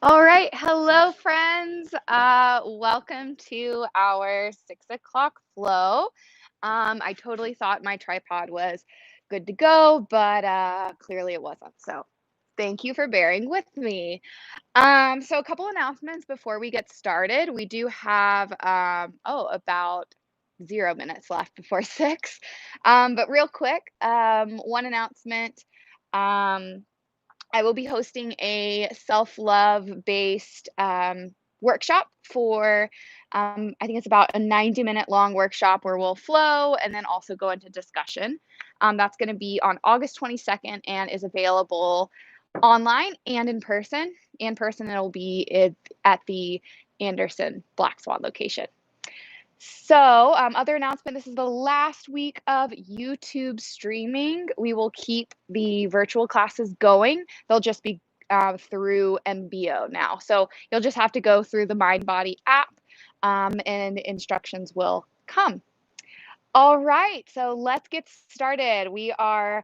All right. Hello, friends. Welcome to our 6 o'clock flow. I totally thought my tripod was good to go, but clearly it wasn't. So thank you for bearing with me. So a couple announcements before we get started. We do have, about 0 minutes left before 6. But real quick, one announcement. Um, I will be hosting a self-love based workshop for, I think it's about a 90-minute long workshop where we'll flow and then also go into discussion. That's going to be on August 22nd and is available online and in person. In person, it'll be at the Anderson Black Swan location. So, other announcement, this is the last week of YouTube streaming. We will keep the virtual classes going. They'll just be through MBO now. So you'll just have to go through the MindBody app, and instructions will come. All right, so let's get started. We are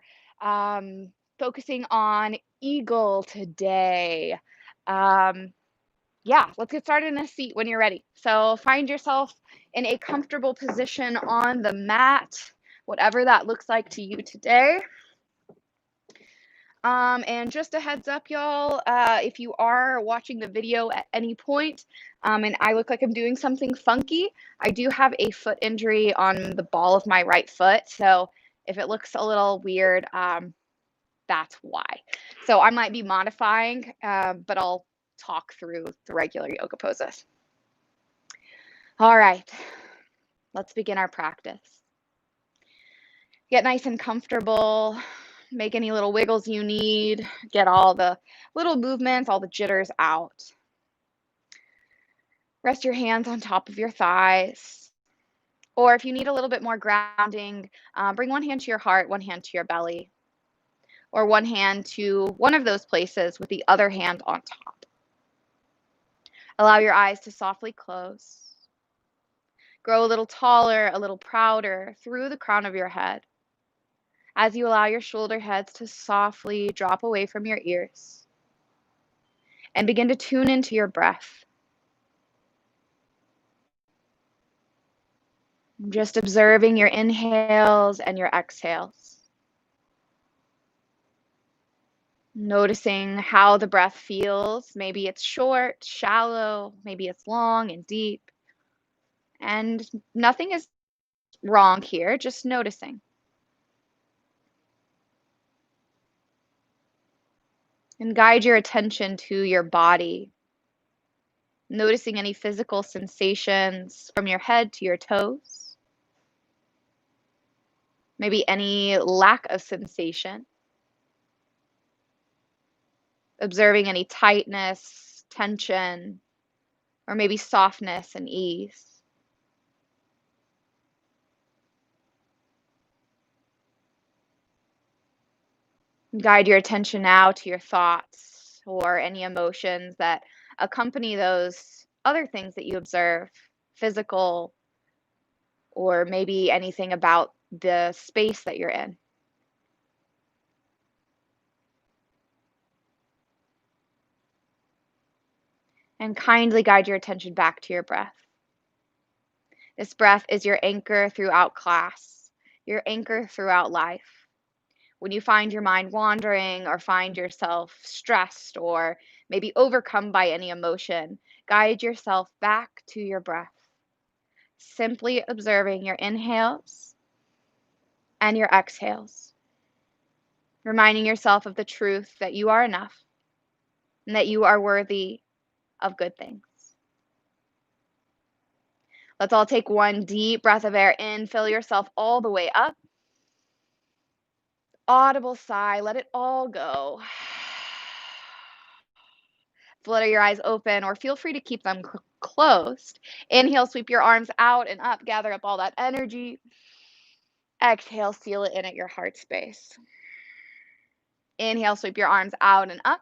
focusing on Eagle today. Um, yeah, let's get started in a seat when you're ready. So find yourself in a comfortable position on the mat, whatever that looks like to you today. And just a heads up, y'all, if you are watching the video at any point, and I look like I'm doing something funky, I do have a foot injury on the ball of my right foot. So if it looks a little weird, that's why. So I might be modifying, but I'll talk through the regular yoga poses. All right, let's begin our practice. Get nice and comfortable. Make any little wiggles you need. Get all the little movements, all the jitters out. Rest your hands on top of your thighs. Or if you need a little bit more grounding, bring one hand to your heart, one hand to your belly, or one hand to one of those places with the other hand on top. Allow your eyes to softly close. Grow a little taller, a little prouder through the crown of your head as you allow your shoulder heads to softly drop away from your ears and begin to tune into your breath. Just observing your inhales and your exhales. Noticing how the breath feels. Maybe it's short, shallow, maybe it's long and deep. And nothing is wrong here, just noticing. And guide your attention to your body, noticing any physical sensations from your head to your toes. Maybe any lack of sensation. Observing any tightness, tension, or maybe softness and ease. Guide your attention now to your thoughts or any emotions that accompany those other things that you observe, physical, or maybe anything about the space that you're in. And kindly guide your attention back to your breath. This breath is your anchor throughout class, your anchor throughout life. When you find your mind wandering or find yourself stressed or maybe overcome by any emotion, guide yourself back to your breath, simply observing your inhales and your exhales. reminding yourself of the truth that you are enough and that you are worthy of good things. Let's all take one deep breath of air in, fill yourself all the way up. Audible sigh, let it all go. Flutter your eyes open, or feel free to keep them closed. Inhale, sweep your arms out and up, gather up all that energy. Exhale, seal it in at your heart space. Inhale, sweep your arms out and up.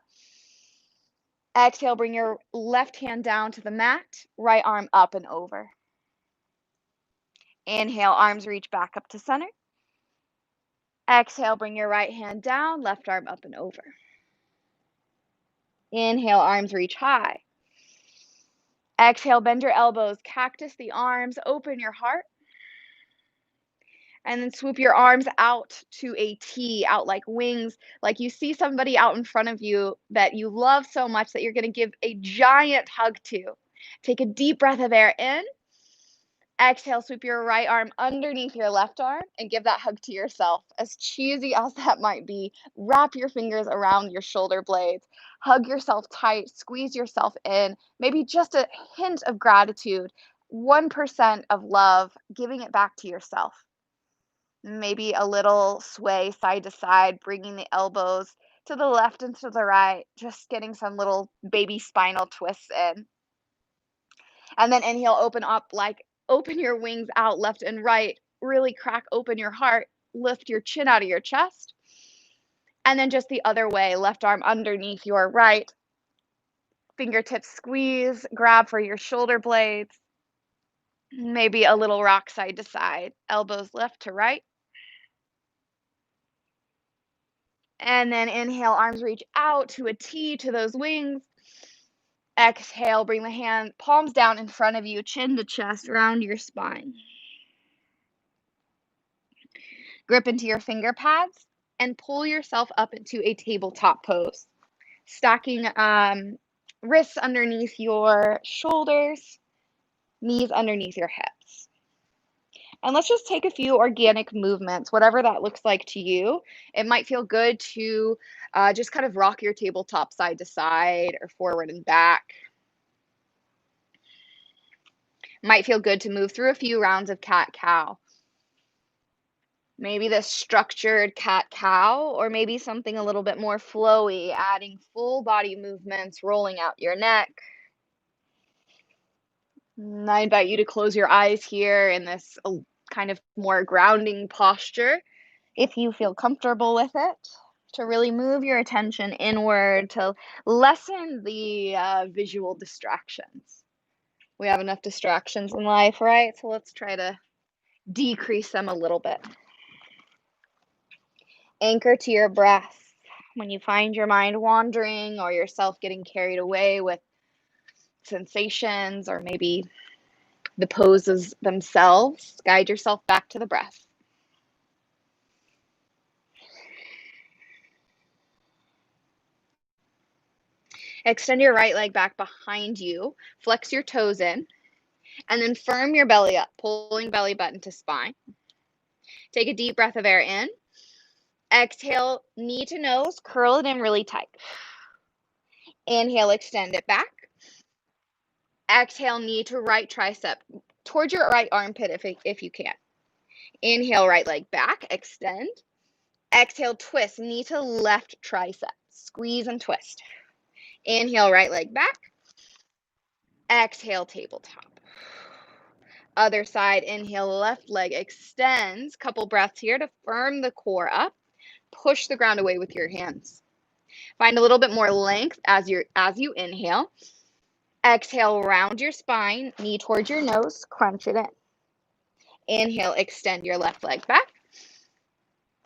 Exhale, bring your left hand down to the mat, right arm up and over. Inhale, arms reach back up to center. Exhale, bring your right hand down, left arm up and over. Inhale, arms reach high. Exhale, bend your elbows, cactus the arms, open your heart. And then swoop your arms out to a T, out like wings, like you see somebody out in front of you that you love so much that you're going to give a giant hug to. Take a deep breath of air in. Exhale, sweep your right arm underneath your left arm and give that hug to yourself. As cheesy as that might be, wrap your fingers around your shoulder blades. Hug yourself tight, squeeze yourself in. Maybe just a hint of gratitude, 1% of love, giving it back to yourself. Maybe a little sway side to side, bringing the elbows to the left and to the right, just getting some little baby spinal twists in. And then inhale, open up, like open your wings out left and right, really crack open your heart, lift your chin out of your chest. And then just the other way, left arm underneath your right, fingertips squeeze, grab for your shoulder blades, maybe a little rock side to side, elbows left to right. And then inhale, arms reach out to a T, to those wings. Exhale, bring the hand, palms down in front of you, chin to chest, round your spine. Grip into your finger pads and pull yourself up into a tabletop pose. Stacking wrists underneath your shoulders, knees underneath your hips. And let's just take a few organic movements, whatever that looks like to you. It might feel good to just kind of rock your tabletop side to side or forward and back. Might feel good to move through a few rounds of cat-cow. Maybe this structured cat-cow, or maybe something a little bit more flowy, adding full body movements, rolling out your neck. And I invite you to close your eyes here in this kind of more grounding posture, if you feel comfortable with it, to really move your attention inward, to lessen the visual distractions. We have enough distractions in life, right? So let's try to decrease them a little bit. Anchor to your breath. When you find your mind wandering or yourself getting carried away with sensations or maybe the poses themselves, guide yourself back to the breath. Extend your right leg back behind you, flex your toes in, and then firm your belly up, pulling belly button to spine. Take a deep breath of air in. Exhale, knee to nose, curl it in really tight. Inhale, extend it back. Exhale, knee to right tricep, towards your right armpit if you can. Inhale, right leg back, extend. Exhale, twist, knee to left tricep, squeeze and twist. Inhale, right leg back. Exhale, tabletop. Other side, inhale, left leg extends. Couple breaths here to firm the core up. Push the ground away with your hands. Find a little bit more length as you inhale. Exhale, round your spine, knee towards your nose, crunch it in. Inhale, extend your left leg back.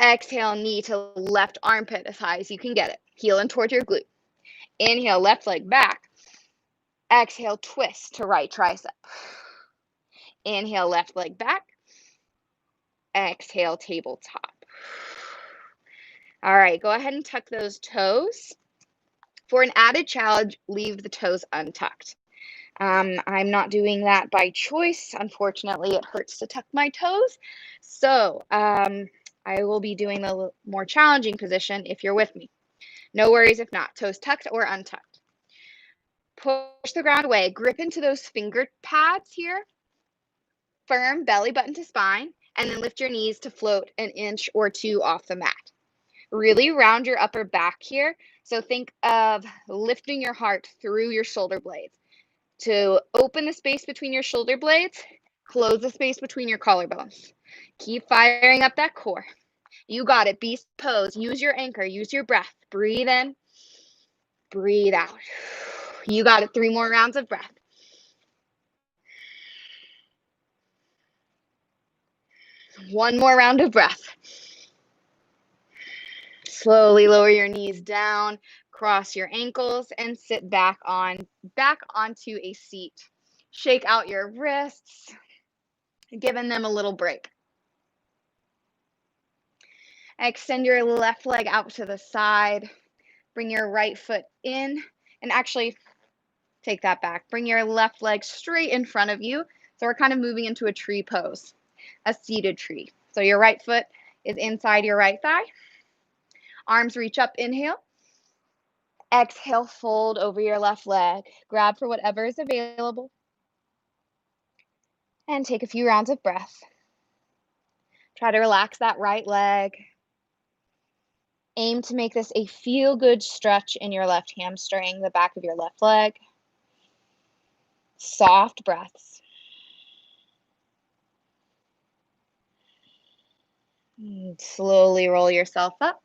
Exhale, knee to left armpit as high as you can get it. Heel in towards your glute. Inhale, left leg back. Exhale, twist to right tricep. Inhale, left leg back. Exhale, tabletop. All right, go ahead and tuck those toes. For an added challenge, leave the toes untucked. I'm not doing that by choice. Unfortunately, it hurts to tuck my toes. So I will be doing the more challenging position if you're with me. No worries if not. Toes tucked or untucked. Push the ground away. Grip into those finger pads here. Firm belly button to spine. And then lift your knees to float an inch or two off the mat. Really round your upper back here. So think of lifting your heart through your shoulder blades. To open the space between your shoulder blades, close the space between your collarbones. Keep firing up that core. You got it. Beast pose. Use your anchor. Use your breath. Breathe in. Breathe out. You got it. 3 more rounds of breath. One more round of breath. Slowly lower your knees down, cross your ankles, and sit back onto a seat. Shake out your wrists, giving them a little break. Extend your left leg out to the side. Bring your right foot in, and actually take that back. Bring your left leg straight in front of you. So we're kind of moving into a tree pose, a seated tree. So your right foot is inside your right thigh. Arms reach up, inhale. Exhale, fold over your left leg. Grab for whatever is available. And take a few rounds of breath. Try to relax that right leg. Aim to make this a feel-good stretch in your left hamstring, the back of your left leg. Soft breaths. And slowly roll yourself up.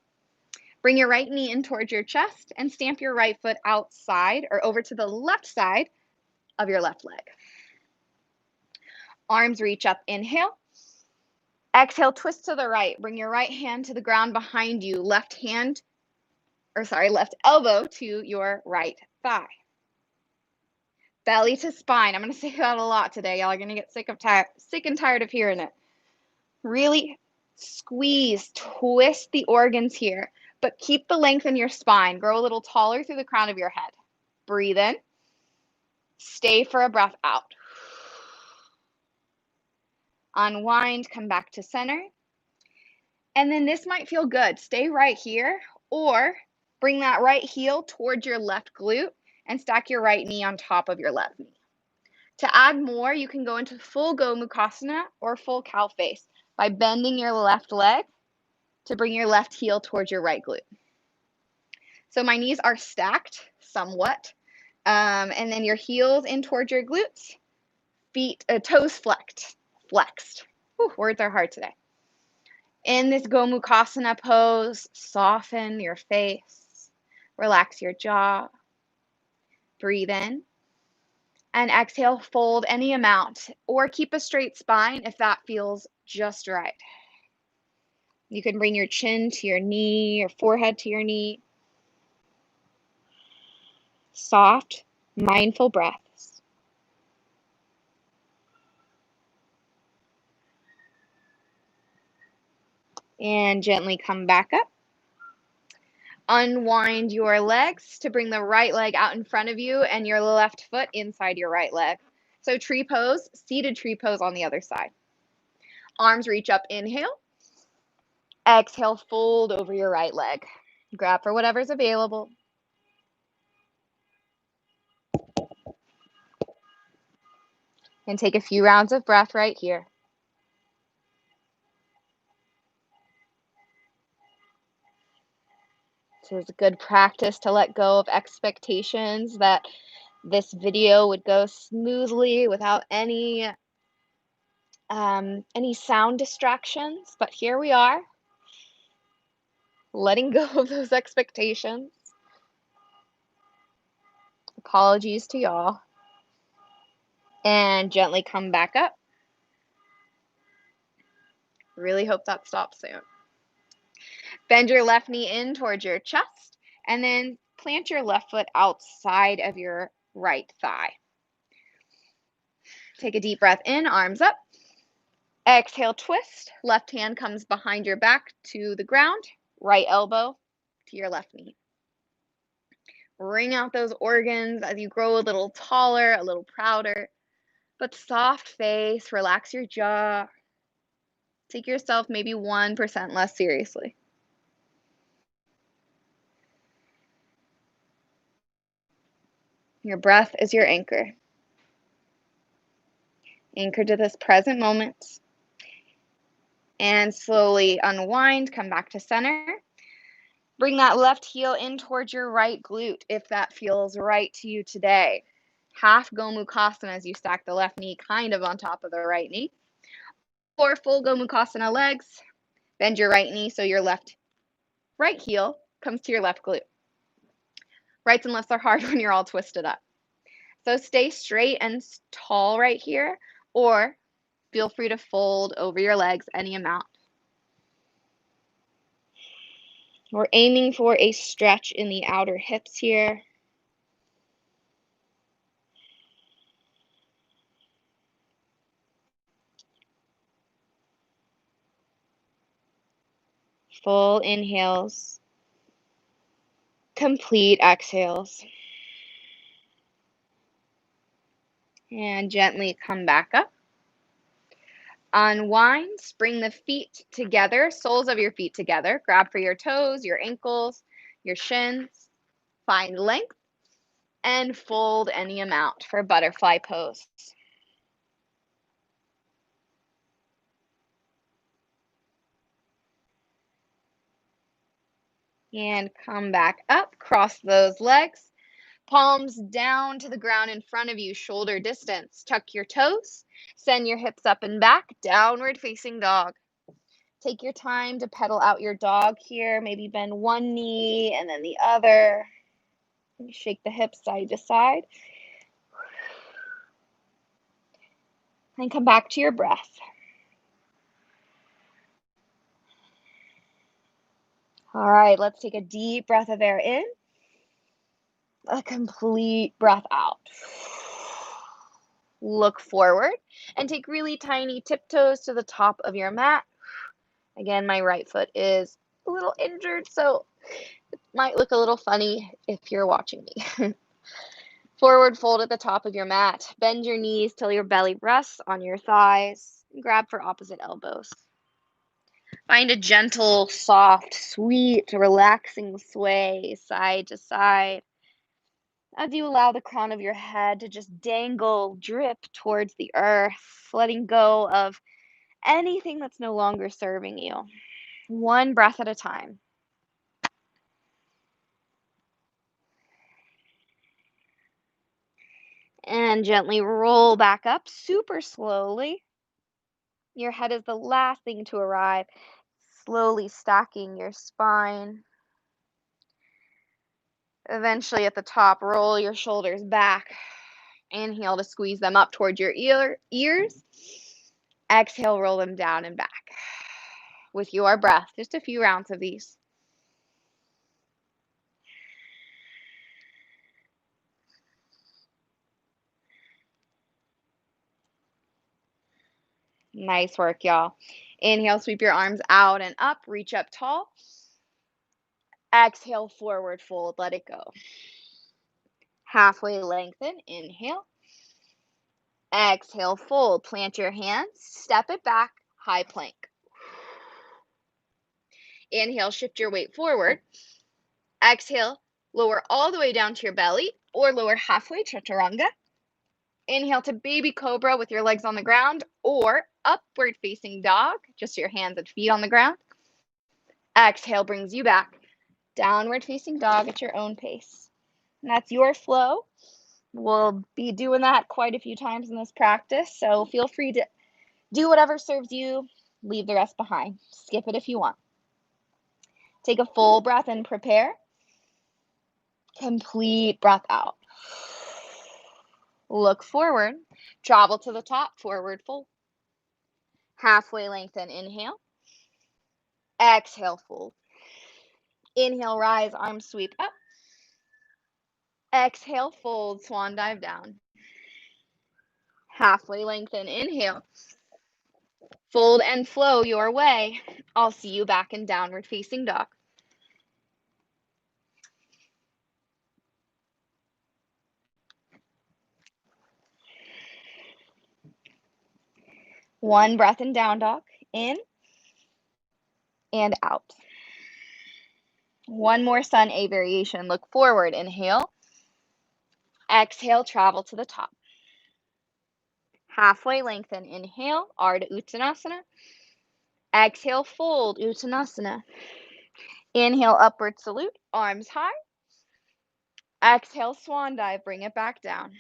Bring your right knee in towards your chest and stamp your right foot outside or over to the left side of your left leg. Arms reach up, inhale. Exhale, twist to the right. Bring your right hand to the ground behind you. Left elbow to your right thigh. Belly to spine. I'm going to say that a lot today. Y'all are going to get sick and tired of hearing it. Really squeeze, twist the organs here, but keep the length in your spine. Grow a little taller through the crown of your head. Breathe in. Stay for a breath out. Unwind, come back to center. And then this might feel good. Stay right here or bring that right heel towards your left glute and stack your right knee on top of your left knee. To add more, you can go into full Gomukhasana or full cow face by bending your left leg to bring your left heel towards your right glute. So my knees are stacked somewhat, and then your heels in towards your glutes, toes flexed. Whew, words are hard today. In this Gomukhasana pose, soften your face, relax your jaw, breathe in, and exhale, fold any amount, or keep a straight spine if that feels just right. You can bring your chin to your knee, your forehead to your knee. Soft, mindful breaths. And gently come back up. Unwind your legs to bring the right leg out in front of you and your left foot inside your right leg. So tree pose, seated tree pose on the other side. Arms reach up, inhale. Exhale, fold over your right leg. Grab for whatever's available. And take a few rounds of breath right here. So it's a good practice to let go of expectations that this video would go smoothly without any sound distractions. But here we are, letting go of those expectations. Apologies to y'all. And gently come back up. Really hope that stops soon. Bend your left knee in towards your chest and then plant your left foot outside of your right thigh. Take a deep breath in, arms up. Exhale, twist. Left hand comes behind your back to the ground. Right elbow to your left knee. Bring out those organs as you grow a little taller, a little prouder. But soft face, relax your jaw. Take yourself maybe 1% less seriously. Your breath is your anchor. Anchor to this present moment. And slowly unwind, come back to center. Bring that left heel in towards your right glute if that feels right to you today. Half Gomukhasana as you stack the left knee kind of on top of the right knee. Or full Gomukhasana legs. Bend your right knee so your right heel comes to your left glute. Rights and lefts are hard when you're all twisted up. So stay straight and tall right here, or feel free to fold over your legs any amount. We're aiming for a stretch in the outer hips here. Full inhales. Complete exhales. And gently come back up. Unwind, bring the feet together, soles of your feet together. Grab for your toes, your ankles, your shins. Find length and fold any amount for butterfly pose. And come back up, cross those legs. Palms down to the ground in front of you, shoulder distance. Tuck your toes, send your hips up and back, downward facing dog. Take your time to pedal out your dog here. Maybe bend one knee and then the other. Shake the hips side to side. And come back to your breath. All right, let's take a deep breath of air in. A complete breath out. Look forward and take really tiny tiptoes to the top of your mat. Again, my right foot is a little injured, so it might look a little funny if you're watching me. Forward fold at the top of your mat. Bend your knees till your belly rests on your thighs. Grab for opposite elbows. Find a gentle, soft, sweet, relaxing sway side to side as you allow the crown of your head to just dangle, drip towards the earth, letting go of anything that's no longer serving you. One breath at a time. And gently roll back up super slowly. Your head is the last thing to arrive, slowly stacking your spine. Eventually, at the top, roll your shoulders back. Inhale to squeeze them up towards your ears. Exhale, roll them down and back. With your breath, just a few rounds of these. Nice work, y'all. Inhale, sweep your arms out and up, reach up tall. Exhale, forward fold, let it go. Halfway lengthen, inhale. Exhale, fold, plant your hands, step it back, high plank. Inhale, shift your weight forward. Exhale, lower all the way down to your belly or lower halfway, chaturanga. Inhale to baby cobra with your legs on the ground or upward facing dog, just your hands and feet on the ground. Exhale brings you back. Downward facing dog at your own pace. And that's your flow. We'll be doing that quite a few times in this practice, so feel free to do whatever serves you. Leave the rest behind. Skip it if you want. Take a full breath and prepare. Complete breath out. Look forward. Travel to the top, forward fold. Halfway lengthen, inhale. Exhale, fold. Inhale, rise, arms sweep up. Exhale, fold, swan dive down. Halfway lengthen, inhale. Fold and flow your way. I'll see you back in downward facing dog. One breath in down dog. In. and out. One more sun A variation. Look forward. Inhale. Exhale, travel to the top. Halfway lengthen. Inhale, Ardha Uttanasana. Exhale, fold, Uttanasana. Inhale, upward salute, arms high. Exhale, swan dive, bring it back down.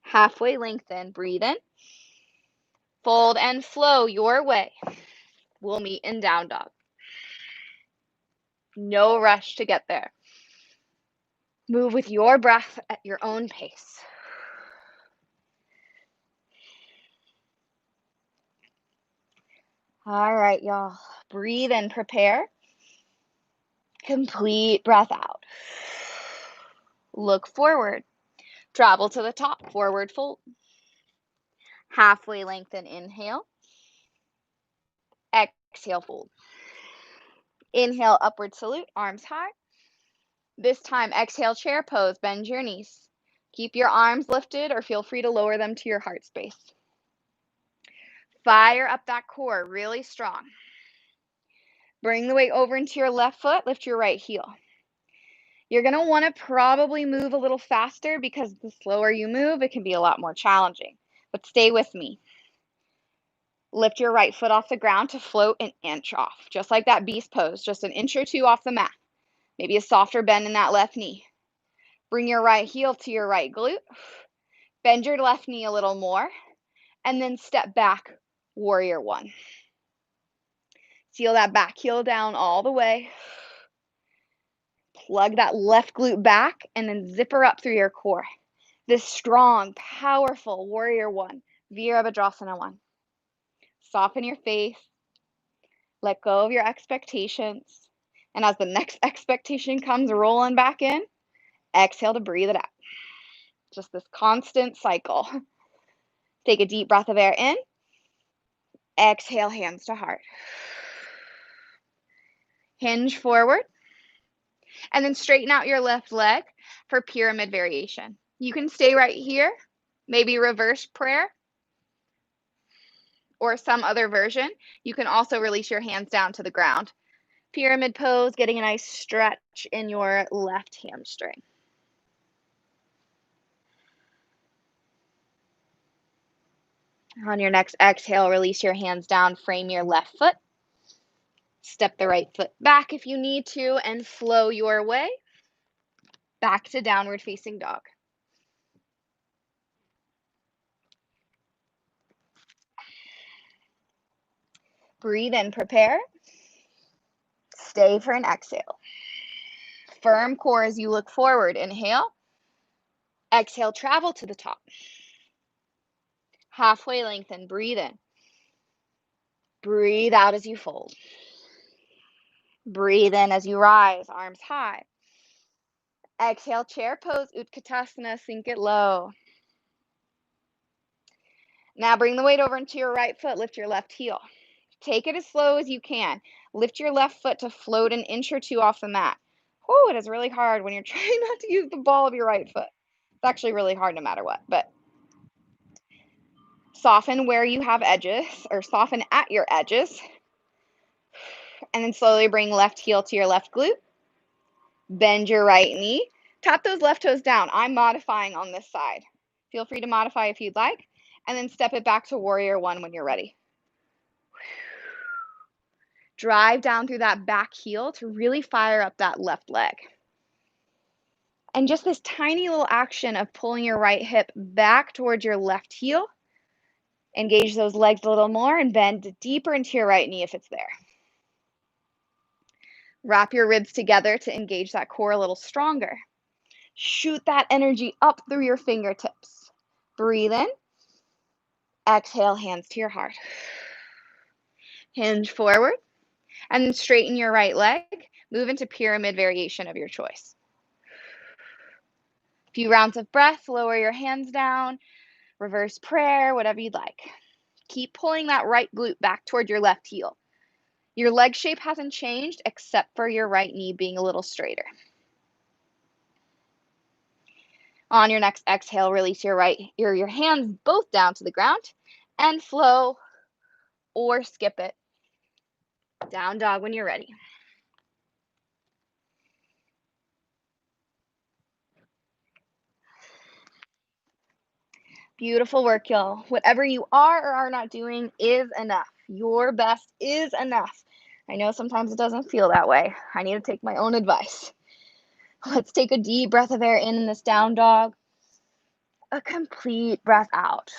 Halfway lengthen, breathe in. Fold and flow your way. We'll meet in down dog. No rush to get there. Move with your breath at your own pace. All right, y'all. Breathe in, prepare. Complete breath out. Look forward. Travel to the top, forward fold. Halfway lengthen, inhale. Exhale, fold. Inhale, upward salute, arms high. This time, exhale, chair pose, bend your knees. Keep your arms lifted or feel free to lower them to your heart space. Fire up that core really strong. Bring the weight over into your left foot, lift your right heel. You're going to want to probably move a little faster because the slower you move, it can be a lot more challenging. But stay with me. Lift your right foot off the ground to float an inch off, just like that beast pose, just an inch or two off the mat. Maybe a softer bend in that left knee. Bring your right heel to your right glute. Bend your left knee a little more, and then step back, warrior one. Seal that back heel down all the way. Plug that left glute back, and then zipper up through your core. This strong, powerful warrior one, Virabhadrasana one. Soften your face. Let go of your expectations. And as the next expectation comes rolling back in, exhale to breathe it out. Just this constant cycle. Take a deep breath of air in. Exhale, hands to heart. Hinge forward. And then straighten out your left leg for pyramid variation. You can stay right here, maybe reverse prayer or some other version. You can also release your hands down to the ground. Pyramid pose, getting a nice stretch in your left hamstring. On your next exhale, release your hands down, frame your left foot. Step the right foot back if you need to, and flow your way back to downward facing dog. Breathe in, prepare. Stay for an exhale. Firm core as you look forward. Inhale. Exhale, travel to the top. Halfway lengthen, breathe in. Breathe out as you fold. Breathe in as you rise, arms high. Exhale, chair pose, Utkatasana, sink it low. Now bring the weight over into your right foot, lift your left heel. Take it as slow as you can. Lift your left foot to float an inch or two off the mat. Whew, it is really hard when you're trying not to use the ball of your right foot. It's actually really hard no matter what, but soften where you have edges, or soften at your edges. And then slowly bring left heel to your left glute. Bend your right knee. Tap those left toes down. I'm modifying on this side. Feel free to modify if you'd like. And then step it back to warrior one when you're ready. Drive down through that back heel to really fire up that left leg. And just this tiny little action of pulling your right hip back towards your left heel. Engage those legs a little more and bend deeper into your right knee if it's there. Wrap your ribs together to engage that core a little stronger. Shoot that energy up through your fingertips. Breathe in. Exhale, hands to your heart. Hinge forward. And then straighten your right leg. Move into pyramid variation of your choice. A few rounds of breath. Lower your hands down. Reverse prayer, whatever you'd like. Keep pulling that right glute back toward your left heel. Your leg shape hasn't changed except for your right knee being a little straighter. On your next exhale, release your hands both down to the ground and flow or skip it. Down dog when you're ready. Beautiful work, y'all. Whatever you are or are not doing is enough. Your best is enough. I know sometimes it doesn't feel that way. I need to take my own advice. Let's take a deep breath of air in this down dog. A complete breath out.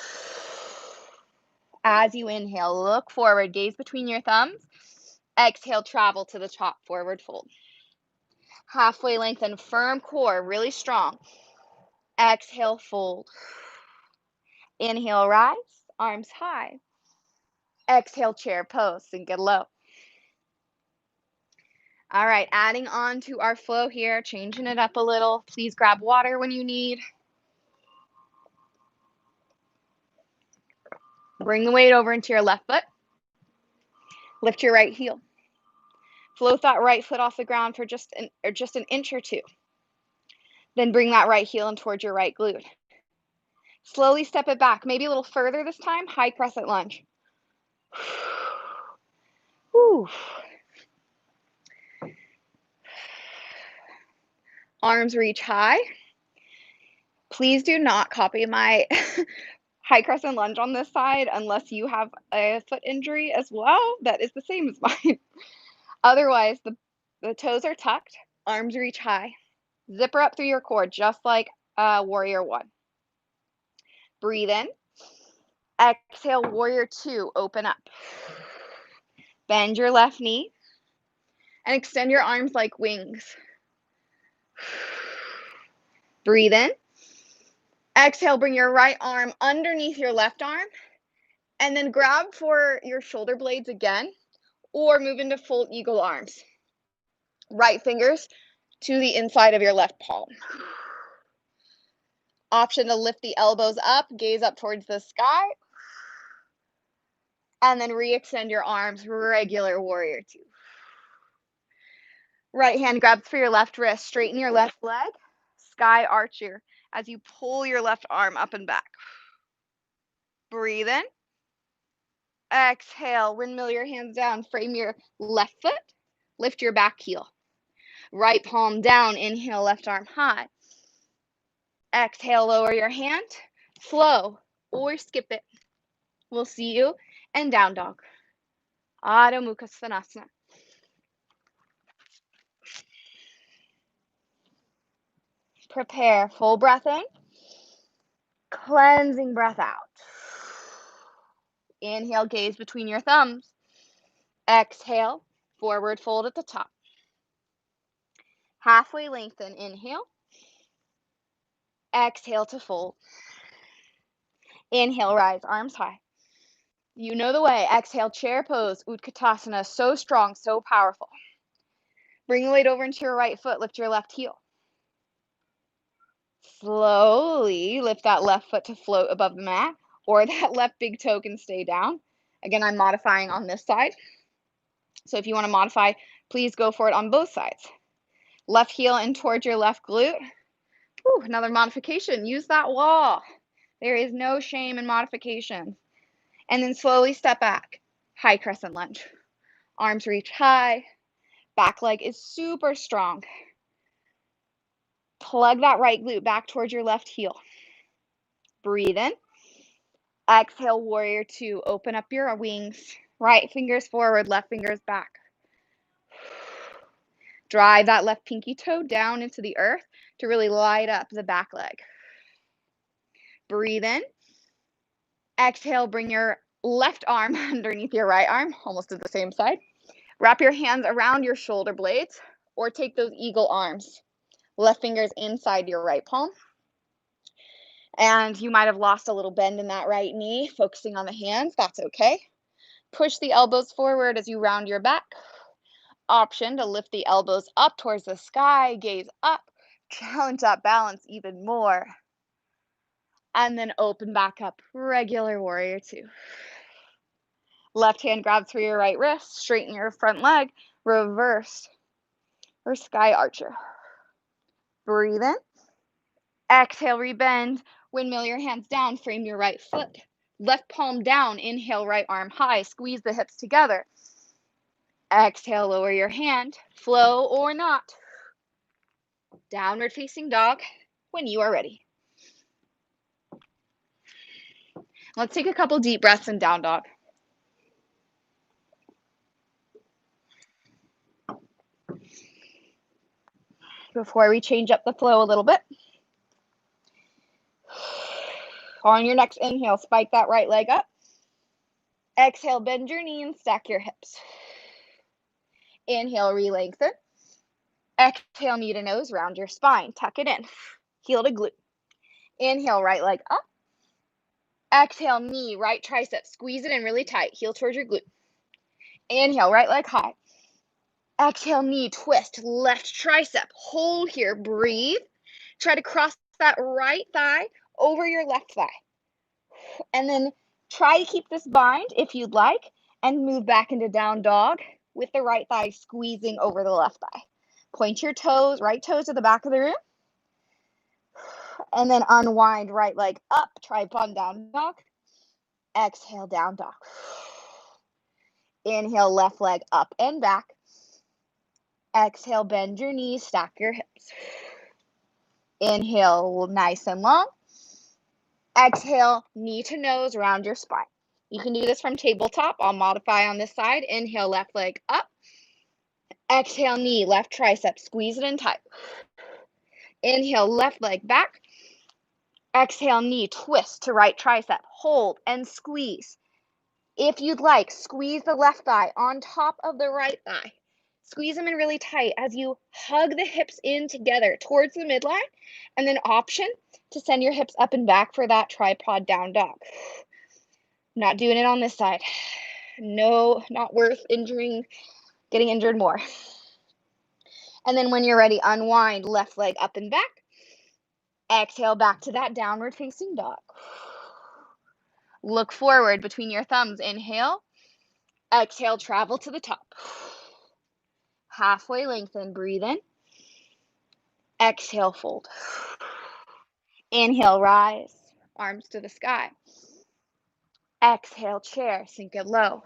As you inhale, look forward, gaze between your thumbs. Exhale, travel to the top, forward fold. Halfway lengthen, firm core, really strong. Exhale, fold. Inhale, rise, arms high. Exhale, chair pose, sink it low. All right, adding on to our flow here, changing it up a little. Please grab water when you need. Bring the weight over into your left foot. Lift your right heel. Float that right foot off the ground for just an inch or two. Then bring that right heel in towards your right glute. Slowly step it back, maybe a little further this time, high crescent lunge. Whew. Arms reach high. Please do not copy my high crescent lunge on this side unless you have a foot injury as well. That is the same as mine. Otherwise, the toes are tucked, arms reach high. Zipper up through your core, just like warrior one. Breathe in. Exhale, warrior two, open up. Bend your left knee and extend your arms like wings. Breathe in. Exhale, bring your right arm underneath your left arm and then grab for your shoulder blades again or move into full eagle arms. Right fingers to the inside of your left palm. Option to lift the elbows up, gaze up towards the sky, and then re-extend your arms, regular warrior two. Right hand grabs for your left wrist, straighten your left leg, sky archer as you pull your left arm up and back. Breathe in. Exhale, windmill your hands down, frame your left foot, lift your back heel. Right palm down, inhale, left arm high. Exhale, lower your hand, flow or skip it. We'll see you in down dog. Adho Mukha Svanasana. Prepare, full breath in, cleansing breath out. Inhale, gaze between your thumbs. Exhale, forward fold at the top. Halfway lengthen, inhale. Exhale to fold. Inhale, rise, arms high. You know the way. Exhale, chair pose, Utkatasana. So strong, so powerful. Bring the weight over into your right foot. Lift your left heel. Slowly lift that left foot to float above the mat, or that left big toe can stay down. Again, I'm modifying on this side. So if you want to modify, please go for it on both sides. Left heel in towards your left glute. Whew, another modification. Use that wall. There is no shame in modification. And then slowly step back. High crescent lunge. Arms reach high. Back leg is super strong. Plug that right glute back towards your left heel. Breathe in. Exhale, warrior two. Open up your wings. Right fingers forward, left fingers back. Drive that left pinky toe down into the earth to really light up the back leg. Breathe in. Exhale, bring your left arm underneath your right arm, almost to the same side. Wrap your hands around your shoulder blades or take those eagle arms. Left fingers inside your right palm. And you might have lost a little bend in that right knee, focusing on the hands. That's okay. Push the elbows forward as you round your back. Option to lift the elbows up towards the sky, gaze up, challenge that balance even more. And then open back up, regular warrior two. Left hand grabs for your right wrist, straighten your front leg, reverse or sky archer. Breathe in. Exhale, rebend. Windmill your hands down, frame your right foot. Left palm down, inhale, right arm high, squeeze the hips together. Exhale, lower your hand, flow or not. Downward facing dog when you are ready. Let's take a couple deep breaths in down dog. Before we change up the flow a little bit. On your next inhale, spike that right leg up. Exhale, bend your knee and stack your hips. Inhale, re-lengthen. Exhale, knee to nose, round your spine. Tuck it in. Heel to glute. Inhale, right leg up. Exhale, knee, right tricep. Squeeze it in really tight. Heel towards your glute. Inhale, right leg high. Exhale, knee, twist. Left tricep. Hold here. Breathe. Try to cross that right thigh over your left thigh. And then try to keep this bind if you'd like, and move back into down dog with the right thigh squeezing over the left thigh. Point your toes, right toes to the back of the room. And then unwind right leg up, tripod down dog. Exhale, down dog. Inhale, left leg up and back. Exhale, bend your knees, stack your hips. Inhale, nice and long. Exhale, knee to nose, round your spine. You can do this from tabletop. I'll modify on this side. Inhale, left leg up. Exhale, knee, left tricep, squeeze it in tight. Inhale, left leg back. Exhale, knee, twist to right tricep. Hold and squeeze. If you'd like, squeeze the left thigh on top of the right thigh. Squeeze them in really tight as you hug the hips in together towards the midline, and then option to send your hips up and back for that tripod down dog. Not doing it on this side. No, not worth getting injured more. And then when you're ready, unwind, left leg up and back. Exhale back to that downward facing dog. Look forward between your thumbs. Inhale. Exhale, travel to the top. Halfway lengthen, breathe in. Exhale, fold. Inhale, rise, arms to the sky. Exhale, chair, sink it low.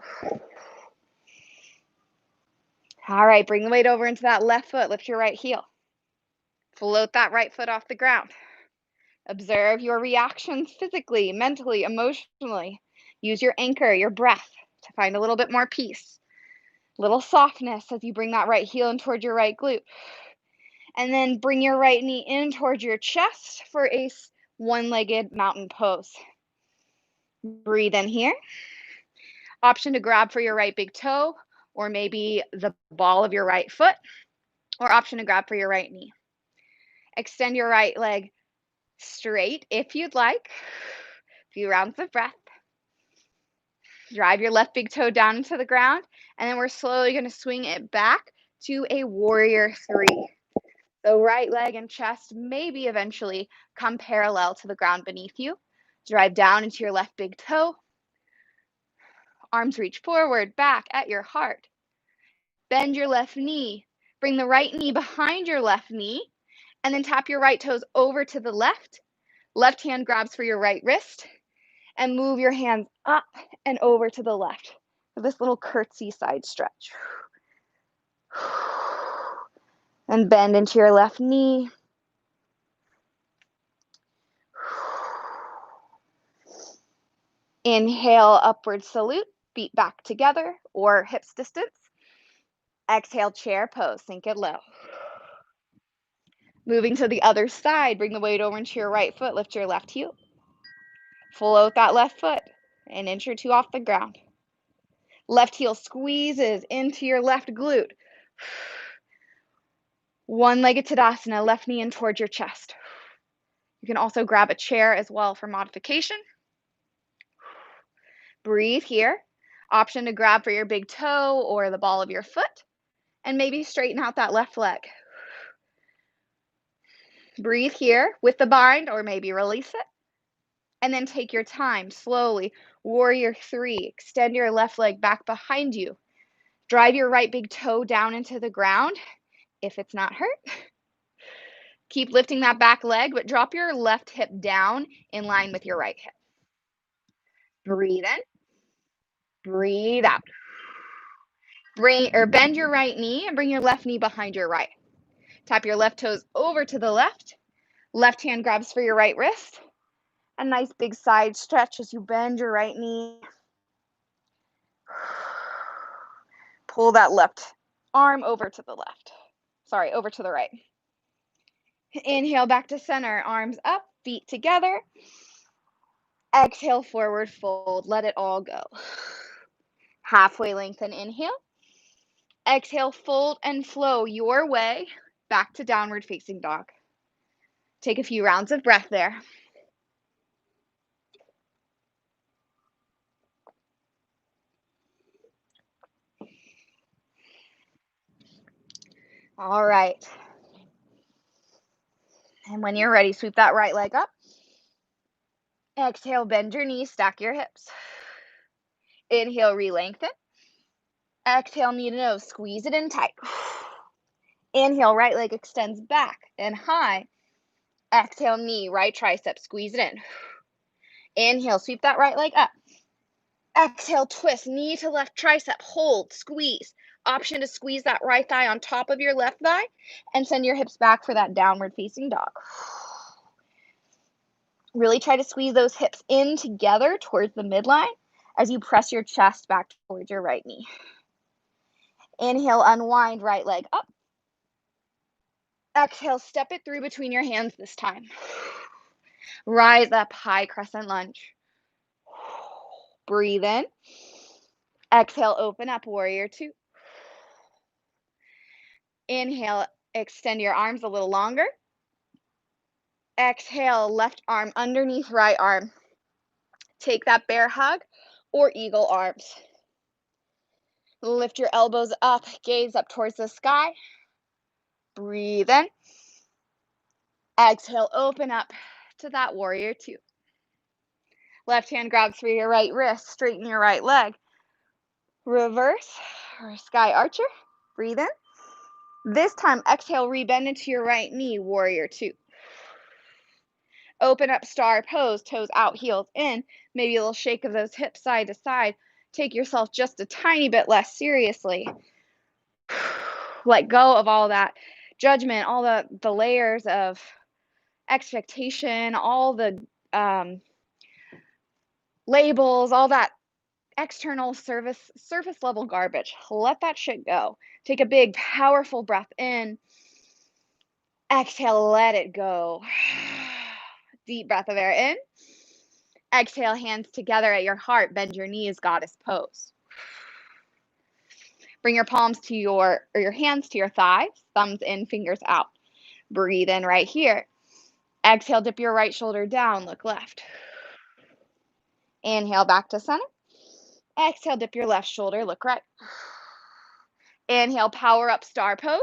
All right, bring the weight over into that left foot. Lift your right heel. Float that right foot off the ground. Observe your reactions physically, mentally, emotionally. Use your anchor, your breath, to find a little bit more peace. Little softness as you bring that right heel in towards your right glute. And then bring your right knee in towards your chest for a one-legged mountain pose. Breathe in here. Option to grab for your right big toe, or maybe the ball of your right foot, or option to grab for your right knee. Extend your right leg straight if you'd like. A few rounds of breath. Drive your left big toe down into the ground, and then we're slowly going to swing it back to a warrior three. So right leg and chest maybe eventually come parallel to the ground beneath you. Drive down into your left big toe. Arms reach forward, back at your heart. Bend your left knee. Bring the right knee behind your left knee, and then tap your right toes over to the left. Left hand grabs for your right wrist, and move your hands up and over to the left for this little curtsy side stretch. And bend into your left knee. Inhale, upward salute, feet back together or hips distance. Exhale, chair pose, sink it low. Moving to the other side, bring the weight over into your right foot, lift your left heel. Float that left foot, an inch or two off the ground. Left heel squeezes into your left glute. One-legged Tadasana, left knee in towards your chest. You can also grab a chair as well for modification. Breathe here. Option to grab for your big toe or the ball of your foot, and maybe straighten out that left leg. Breathe here with the bind, or maybe release it. And then take your time, slowly. Warrior three. Extend your left leg back behind you. Drive your right big toe down into the ground if it's not hurt. Keep lifting that back leg, but drop your left hip down in line with your right hip. Breathe in. Breathe out. Bend your right knee and bring your left knee behind your right. Tap your left toes over to the left. Left hand grabs for your right wrist. A nice big side stretch as you bend your right knee. Pull that left arm over to the left. Sorry, over to the right. Inhale back to center, arms up, feet together. Exhale, forward fold. Let it all go. Halfway lengthen, inhale. Exhale, fold and flow your way back to downward facing dog. Take a few rounds of breath there. All right. And when you're ready, sweep that right leg up. Exhale, bend your knees, stack your hips. Inhale, re-lengthen. Exhale, knee to nose, squeeze it in tight. Inhale, right leg extends back and high. Exhale, knee, right tricep, squeeze it in. Inhale, sweep that right leg up. Exhale, twist, knee to left tricep, hold, squeeze. Option to squeeze that right thigh on top of your left thigh and send your hips back for that downward facing dog. Really try to squeeze those hips in together towards the midline as you press your chest back towards your right knee. Inhale, unwind, right leg up. Exhale, step it through between your hands this time. Rise up, high crescent lunge. Breathe in. Exhale, open up, warrior two. Inhale, extend your arms a little longer. Exhale, left arm underneath right arm. Take that bear hug or eagle arms. Lift your elbows up, gaze up towards the sky. Breathe in. Exhale, open up to that warrior two. Left hand grabs for your right wrist, straighten your right leg. Reverse or sky archer. Breathe in. This time, exhale, rebend into your right knee, warrior two. Open up star pose, toes out, heels in. Maybe a little shake of those hips side to side. Take yourself just a tiny bit less seriously. Let go of all that judgment, all the layers of expectation, all the labels, all that external surface level garbage. Let that shit go. Take a big, powerful breath in. Exhale, let it go. Deep breath of air in. Exhale, hands together at your heart. Bend your knees, goddess pose. Bring your palms to your hands to your thighs, thumbs in, fingers out. Breathe in right here. Exhale, dip your right shoulder down, look left. Inhale, back to center. Exhale, dip your left shoulder, look right. Inhale, power up, star pose.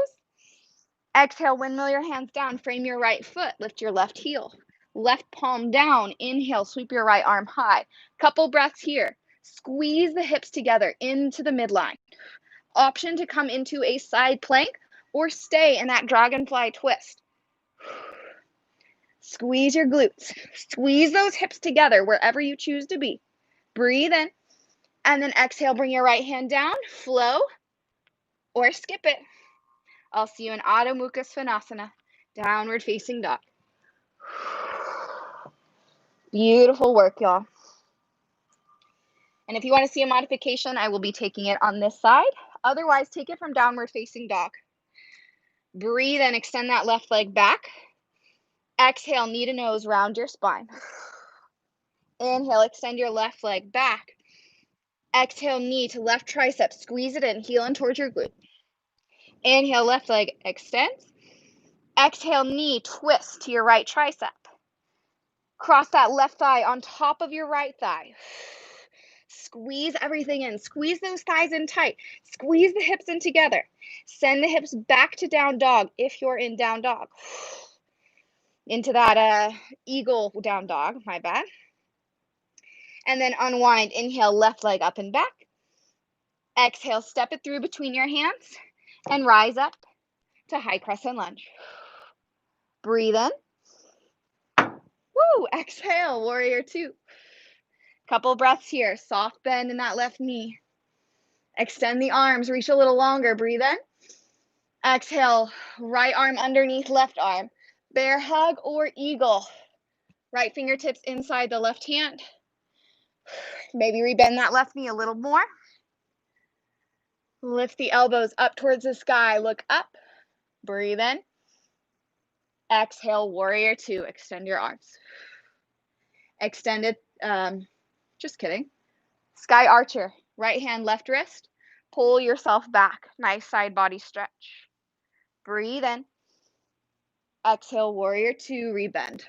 Exhale, windmill your hands down, frame your right foot, lift your left heel. Left palm down, inhale, sweep your right arm high. Couple breaths here. Squeeze the hips together into the midline. Option to come into a side plank or stay in that dragonfly twist. Squeeze your glutes. Squeeze those hips together wherever you choose to be. Breathe in. And then exhale, bring your right hand down, flow, or skip it. I'll see you in Adho Mukha Svanasana, downward facing dog. Beautiful work, y'all. And if you want to see a modification, I will be taking it on this side. Otherwise, take it from downward facing dog. Breathe and extend that left leg back. Exhale, knee to nose, round your spine. Inhale, extend your left leg back. Exhale, knee to left tricep, squeeze it in, heel in towards your glute. Inhale, left leg extends. Exhale, knee, twist to your right tricep. Cross that left thigh on top of your right thigh. Squeeze everything in. Squeeze those thighs in tight. Squeeze the hips in together. Send the hips back to down dog if you're in down dog. Into that eagle down dog, my bad. And then unwind. Inhale, left leg up and back. Exhale, step it through between your hands and rise up to high crescent lunge. Breathe in. Woo! Exhale, warrior two. Couple breaths here. Soft bend in that left knee. Extend the arms, reach a little longer, breathe in. Exhale, right arm underneath left arm. Bear hug or eagle. Right fingertips inside the left hand. Maybe rebend that left knee a little more. Lift the elbows up towards the sky, look up, breathe in. Exhale, warrior two, extend your arms. Extended, just kidding. Sky archer, right hand, left wrist. Pull yourself back, nice side body stretch. Breathe in. Exhale, warrior two, rebend.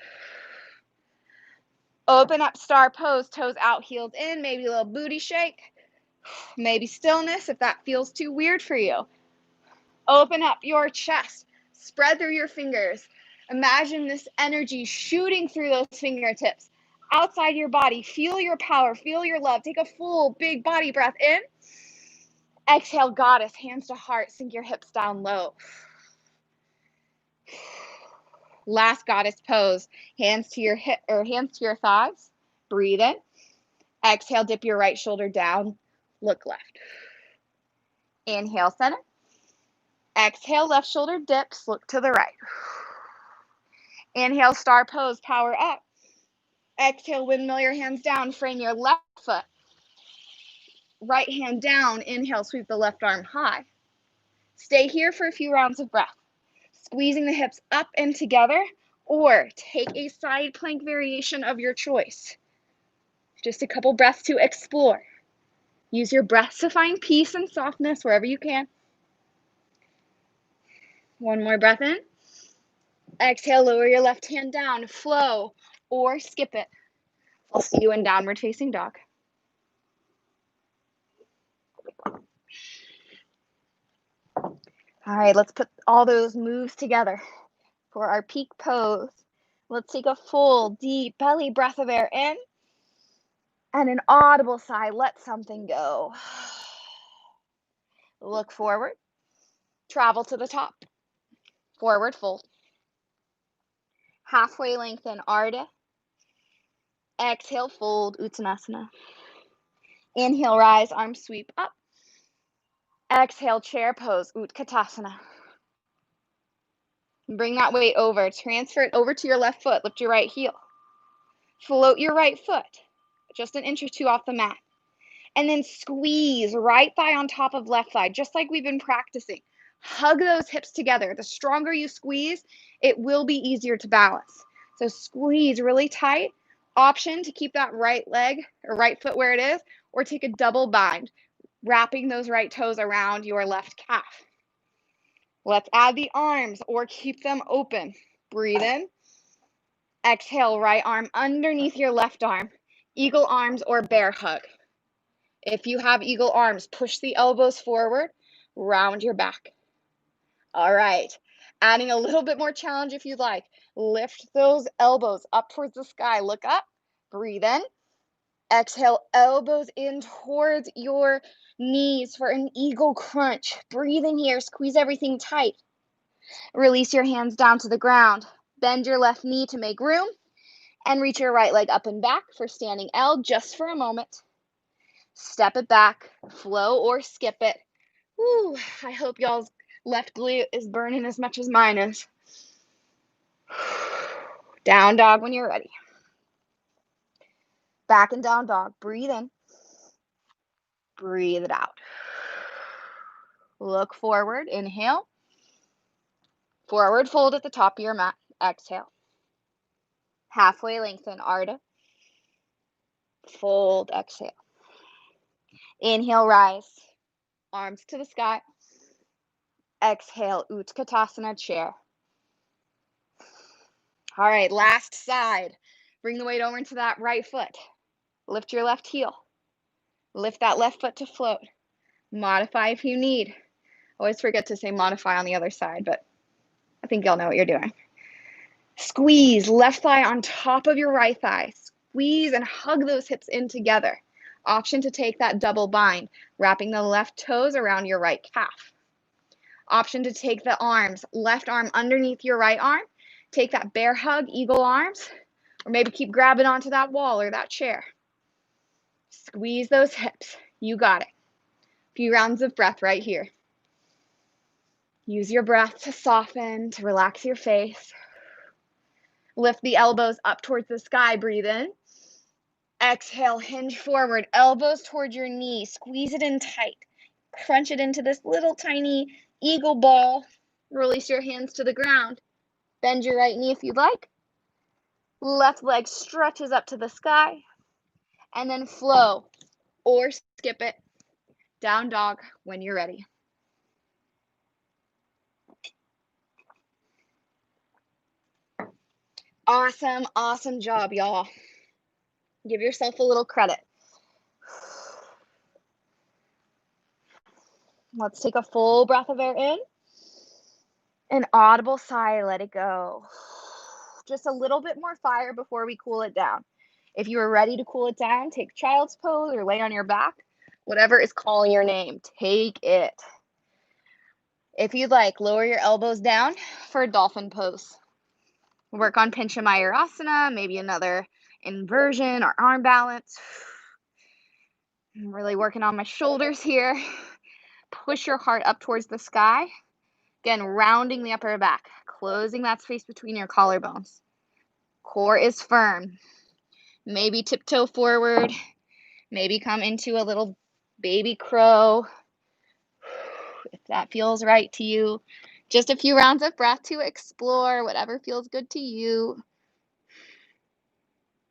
Open up star pose, toes out, heels in, maybe a little booty shake. Maybe stillness if that feels too weird for you. Open up your chest, spread through your fingers. Imagine this energy shooting through those fingertips, outside your body. Feel your power, feel your love. Take a full big body breath in. Exhale, goddess, hands to heart, sink your hips down low. Last goddess pose, hands to your hip or hands to your thighs. Breathe in. Exhale, dip your right shoulder down, look left. Inhale, center. Exhale, left shoulder dips, look to the right. Inhale, star pose, power up. Exhale, windmill your hands down, frame your left foot. Right hand down, inhale, sweep the left arm high. Stay here for a few rounds of breath. Squeezing the hips up and together, or take a side plank variation of your choice. Just a couple breaths to explore. Use your breaths to find peace and softness wherever you can. One more breath in. Exhale, lower your left hand down, flow, or skip it. I'll see you in downward facing dog. All right, let's put all those moves together for our peak pose. Let's take a full, deep belly breath of air in, and an audible sigh, let something go. Look forward, travel to the top, forward fold. Halfway lengthen, Ardha. Exhale, fold, Uttanasana. Inhale, rise, arms sweep up. Exhale, chair pose, Utkatasana. Bring that weight over, transfer it over to your left foot, lift your right heel. Float your right foot, just an inch or two off the mat. And then squeeze right thigh on top of left thigh, just like we've been practicing. Hug those hips together. The stronger you squeeze, it will be easier to balance. So squeeze really tight. Option to keep that right leg or right foot where it is, or take a double bind, wrapping those right toes around your left calf. Let's add the arms or keep them open. Breathe in. Exhale, right arm underneath your left arm. Eagle arms or bear hug. If you have eagle arms, push the elbows forward, round your back. All right, adding a little bit more challenge if you'd like. Lift those elbows up towards the sky. Look up, breathe in. Exhale, elbows in towards your knees for an eagle crunch. Breathe in here, squeeze everything tight. Release your hands down to the ground. Bend your left knee to make room, and reach your right leg up and back for standing L just for a moment. Step it back, flow or skip it. Woo, I hope y'all's left glute is burning as much as mine is. Down dog when you're ready. Back and down dog. Breathe in. Breathe it out. Look forward. Inhale. Forward fold at the top of your mat. Exhale. Halfway lengthen, Ardha. Fold, exhale. Inhale, rise. Arms to the sky. Exhale, Utkatasana, chair. All right, last side. Bring the weight over into that right foot. Lift your left heel. Lift that left foot to float. Modify if you need. Always forget to say modify on the other side, but I think y'all know what you're doing. Squeeze left thigh on top of your right thigh. Squeeze and hug those hips in together. Option to take that double bind, wrapping the left toes around your right calf. Option to take the arms, left arm underneath your right arm. Take that bear hug, eagle arms, or maybe keep grabbing onto that wall or that chair. Squeeze those hips. You got it. Few rounds of breath right here. Use your breath to soften, to relax your face. Lift the elbows up towards the sky. Breathe in. Exhale, hinge forward, elbows towards your knees. Squeeze it in tight. Crunch it into this little tiny eagle ball. Release your hands to the ground. Bend your right knee if you'd like. Left leg stretches up to the sky. And then flow or skip it. Down dog when you're ready. Awesome, awesome job, y'all. Give yourself a little credit. Let's take a full breath of air in. An audible sigh, let it go. Just a little bit more fire before we cool it down. If you are ready to cool it down, take child's pose or lay on your back. Whatever is calling your name, take it. If you'd like, lower your elbows down for a dolphin pose. Work on Pincha Mayurasana, maybe another inversion or arm balance. I'm really working on my shoulders here. Push your heart up towards the sky. Again, rounding the upper back, closing that space between your collarbones. Core is firm. Maybe tiptoe forward. Maybe come into a little baby crow. If that feels right to you. Just a few rounds of breath to explore whatever feels good to you.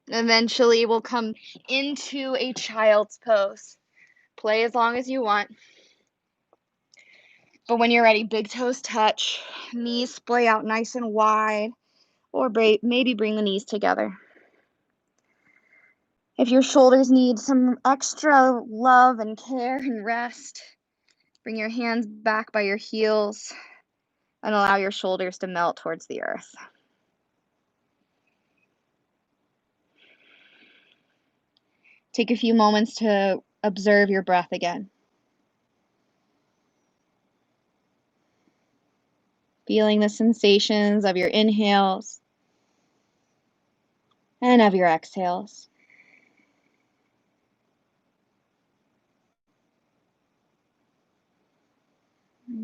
Eventually, we'll come into a child's pose. Play as long as you want. But when you're ready, big toes touch, knees splay out nice and wide, or maybe bring the knees together. If your shoulders need some extra love and care and rest, bring your hands back by your heels and allow your shoulders to melt towards the earth. Take a few moments to observe your breath again. Feeling the sensations of your inhales and of your exhales.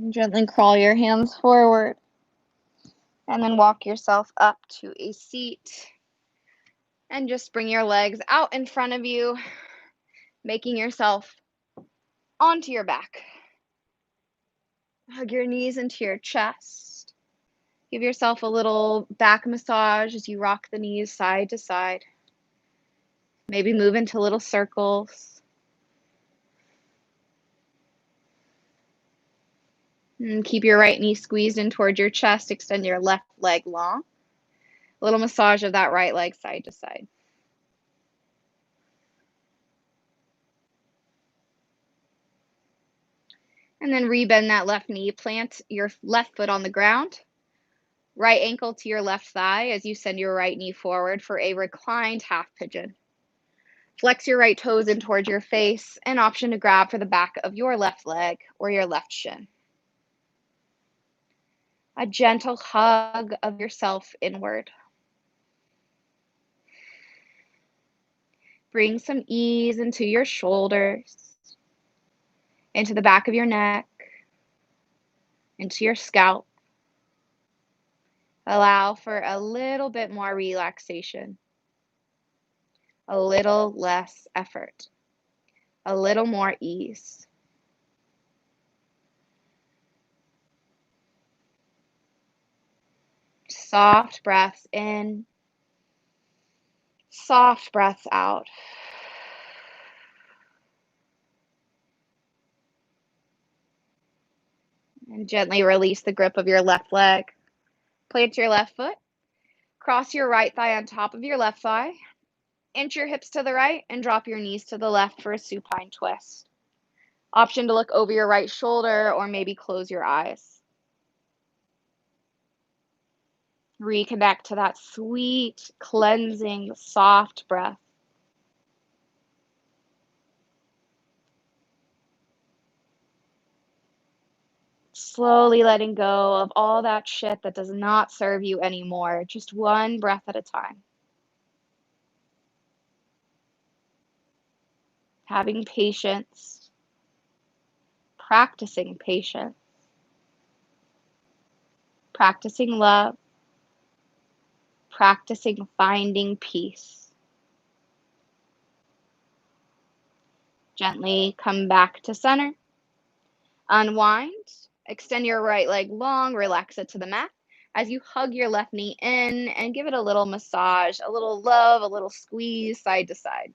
Gently crawl your hands forward and then walk yourself up to a seat. And just bring your legs out in front of you, making yourself onto your back. Hug your knees into your chest. Give yourself a little back massage as you rock the knees side to side. Maybe move into little circles. And keep your right knee squeezed in towards your chest. Extend your left leg long. A little massage of that right leg side to side. And then rebend that left knee. Plant your left foot on the ground. Right ankle to your left thigh as you send your right knee forward for a reclined half pigeon. Flex your right toes in towards your face, an option to grab for the back of your left leg or your left shin. A gentle hug of yourself inward. Bring some ease into your shoulders, into the back of your neck, into your scalp. Allow for a little bit more relaxation, a little less effort, a little more ease. Soft breaths in, soft breaths out. And gently release the grip of your left leg. Plant your left foot. Cross your right thigh on top of your left thigh. Inch your hips to the right and drop your knees to the left for a supine twist. Option to look over your right shoulder or maybe close your eyes. Reconnect to that sweet, cleansing, soft breath. Slowly letting go of all that shit that does not serve you anymore, just one breath at a time. Having patience practicing patience, practicing love, practicing finding peace. Gently come back to center. Unwind. Extend your right leg long, relax it to the mat as you hug your left knee in and give it a little massage, a little love, a little squeeze side to side.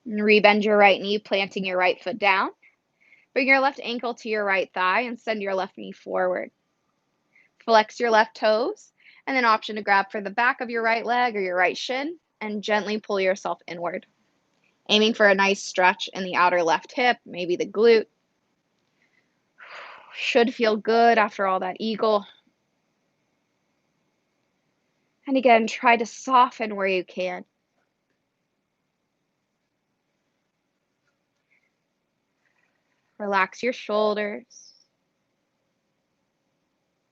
And rebend your right knee, planting your right foot down. Bring your left ankle to your right thigh and send your left knee forward. Flex your left toes, and then option to grab for the back of your right leg or your right shin and gently pull yourself inward. Aiming for a nice stretch in the outer left hip, maybe the glute. Should feel good after all that eagle. And again, try to soften where you can. Relax your shoulders,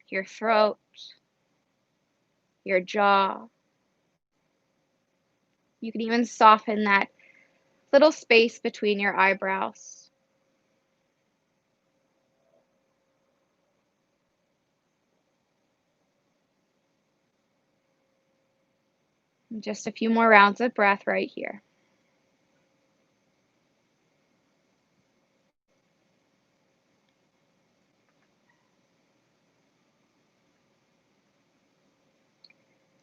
your throat, your jaw. You can even soften that little space between your eyebrows. And just a few more rounds of breath right here.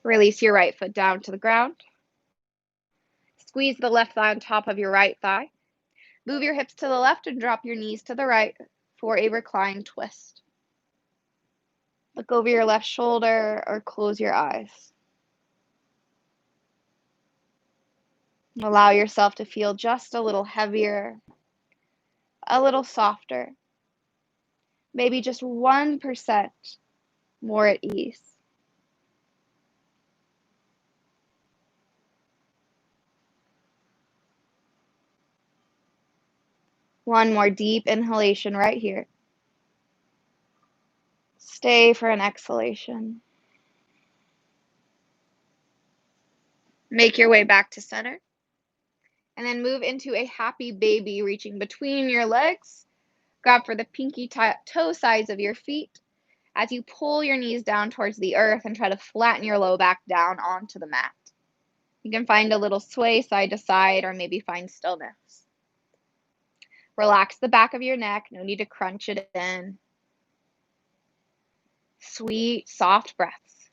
Release your right foot down to the ground. Squeeze the left thigh on top of your right thigh. Move your hips to the left and drop your knees to the right for a reclined twist. Look over your left shoulder or close your eyes. Allow yourself to feel just a little heavier, a little softer, maybe just 1% more at ease. One more deep inhalation right here. Stay for an exhalation. Make your way back to center. And then move into a happy baby, reaching between your legs. Grab for the pinky toe sides of your feet as you pull your knees down towards the earth and try to flatten your low back down onto the mat. You can find a little sway side to side or maybe find stillness. Relax the back of your neck. No need to crunch it in. Sweet, soft breaths.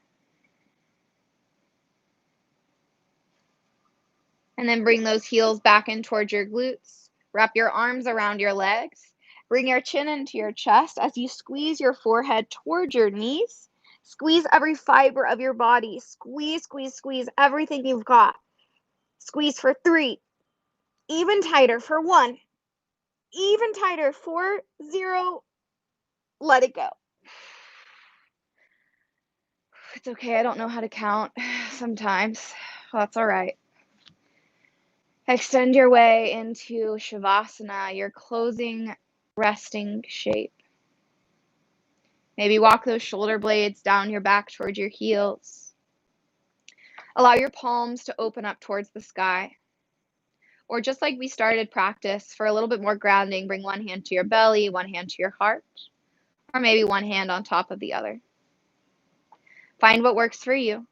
And then bring those heels back in towards your glutes. Wrap your arms around your legs. Bring your chin into your chest as you squeeze your forehead towards your knees. Squeeze every fiber of your body. Squeeze, squeeze, squeeze everything you've got. Squeeze for 3. Even tighter for 1. Even tighter for 0. Let it go. It's okay. I don't know how to count sometimes. That's all right. Extend your way into Shavasana, your closing resting shape. Maybe walk those shoulder blades down your back towards your heels. Allow your palms to open up towards the sky. Or just like we started practice, for a little bit more grounding, bring one hand to your belly, one hand to your heart, or maybe one hand on top of the other. Find what works for you.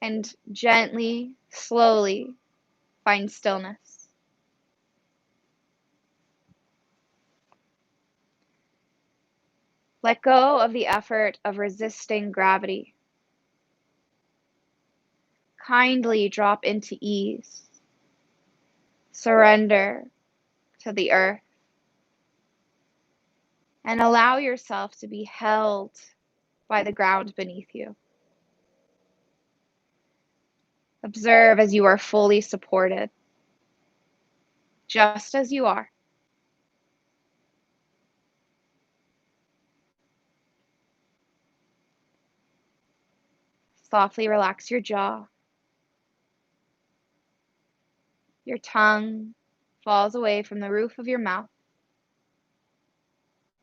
And gently, slowly, find stillness. Let go of the effort of resisting gravity. Kindly drop into ease. Surrender to the earth. And allow yourself to be held by the ground beneath you. Observe as you are fully supported, just as you are. Softly relax your jaw. Your tongue falls away from the roof of your mouth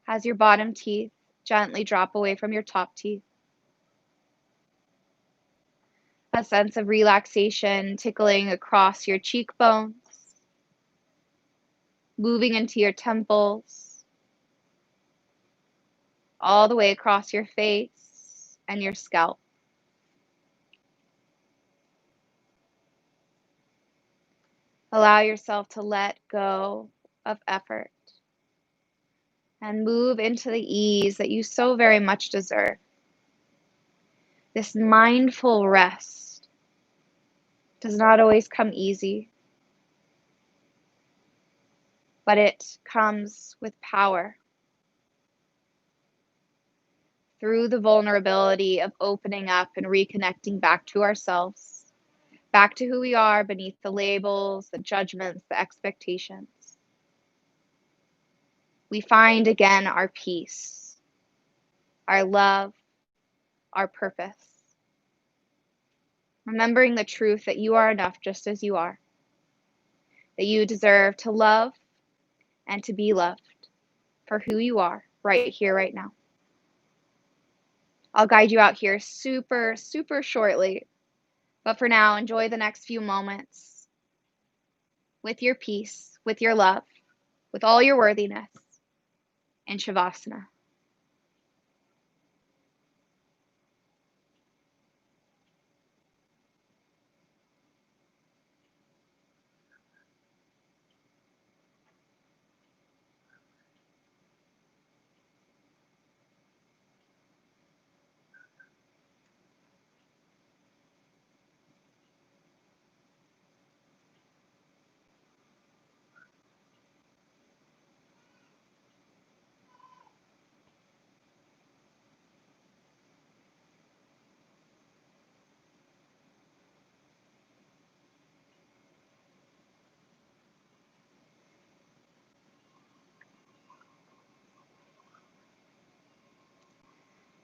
as your bottom teeth gently drop away from your top teeth. A sense of relaxation tickling across your cheekbones, moving into your temples, all the way across your face and your scalp. Allow yourself to let go of effort and move into the ease that you so very much deserve. This mindful rest does not always come easy, but it comes with power through the vulnerability of opening up and reconnecting back to ourselves, back to who we are beneath the labels, the judgments, the expectations. We find again our peace, our love, our purpose. Remembering the truth that you are enough just as you are, that you deserve to love and to be loved for who you are right here, right now. I'll guide you out here super, super shortly, but for now, enjoy the next few moments with your peace, with your love, with all your worthiness in Shavasana.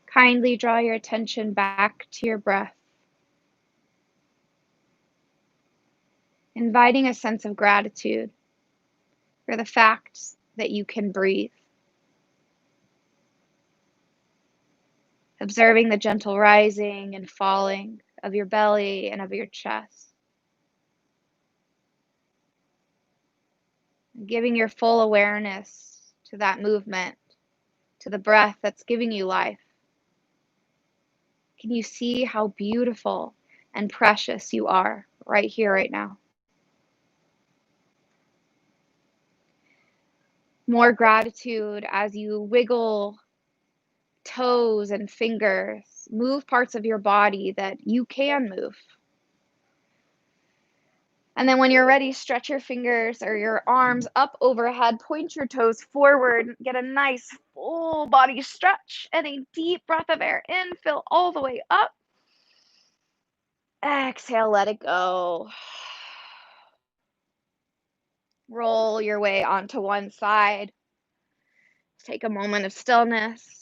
Kindly draw your attention back to your breath, inviting a sense of gratitude for the fact that you can breathe. Observing the gentle rising and falling of your belly and of your chest. Giving your full awareness to that movement, to the breath that's giving you life. Can you see how beautiful and precious you are right here, right now? More gratitude as you wiggle toes and fingers, move parts of your body that you can move. And then when you're ready, stretch your fingers or your arms up overhead, point your toes forward, get a nice full body stretch and a deep breath of air in, fill all the way up. Exhale, let it go. Roll your way onto one side. Take a moment of stillness.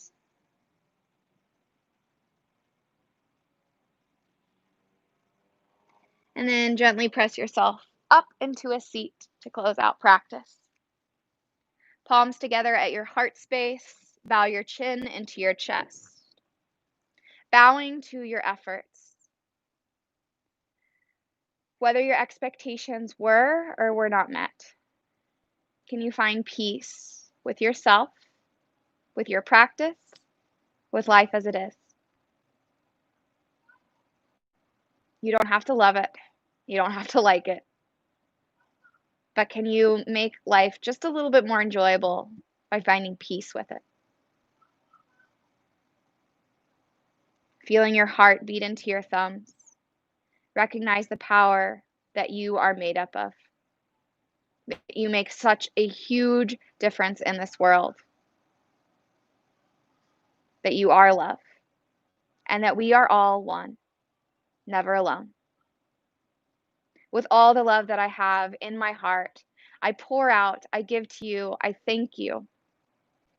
And then gently press yourself up into a seat to close out practice. Palms together at your heart space. Bow your chin into your chest. Bowing to your efforts. Whether your expectations were or were not met, can you find peace with yourself, with your practice, with life as it is? You don't have to love it. You don't have to like it. But can you make life just a little bit more enjoyable by finding peace with it? Feeling your heart beat into your thumbs. Recognize the power that you are made up of. That you make such a huge difference in this world. That you are love. And that we are all one, never alone. With all the love that I have in my heart, I pour out, I give to you, I thank you.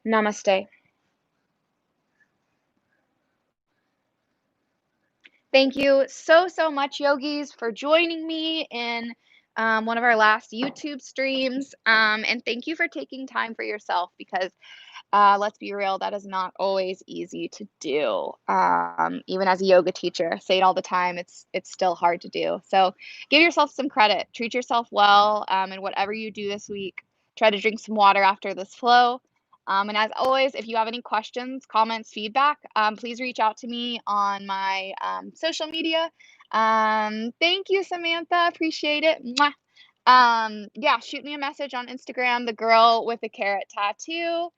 Namaste. Thank you so, so much, yogis, for joining me in one of our last YouTube streams. And thank you for taking time for yourself, because Let's be real, that is not always easy to do. Even as a yoga teacher, I say it all the time, it's still hard to do. So give yourself some credit. Treat yourself well, and whatever you do this week, try to drink some water after this flow. And as always, if you have any questions, comments, feedback, please reach out to me on my social media. Thank you, Samantha. Appreciate it. Mwah. Yeah, shoot me a message on Instagram, the girl with the carrot tattoo.